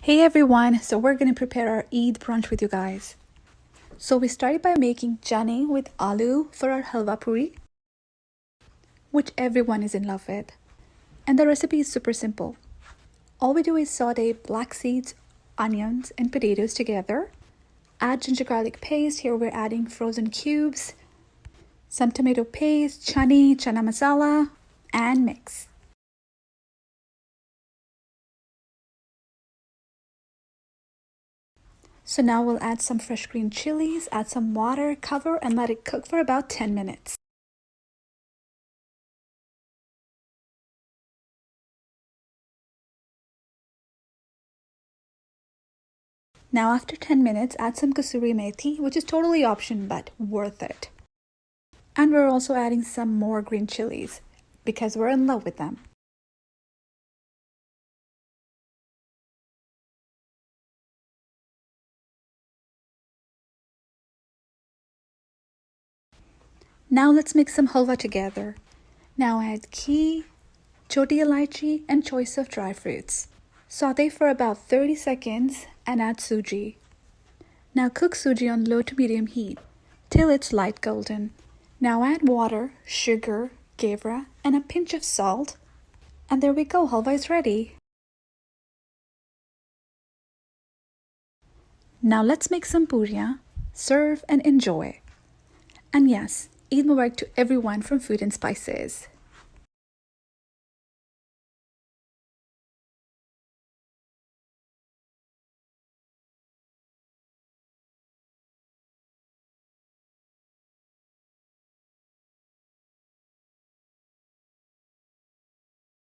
Hey everyone, so we're going to prepare our Eid brunch with you guys. So we started by making chane with aloo for our Halwa Puri, which everyone is in love with. And the recipe is super simple. All we do is saute black seeds, onions, and potatoes together. Add ginger garlic paste. Here we're adding frozen cubes, some tomato paste, chana masala, and mix. So now we'll add some fresh green chilies, add some water, cover, and let it cook for about 10 minutes. Now after 10 minutes, add some kasuri methi, which is totally optional but worth it. And we're also adding some more green chilies because we're in love with them. Now let's mix some halwa together. Now add ghee, choti ilaichi, and choice of dry fruits. Saute for about 30 seconds and add suji. Now cook suji on low to medium heat till it's light golden. Now add water, sugar, gevra, and a pinch of salt. And there we go, halwa is ready. Now let's make some puriya, serve and enjoy. And yes, Eid Mubarak to everyone from FoodNSpices.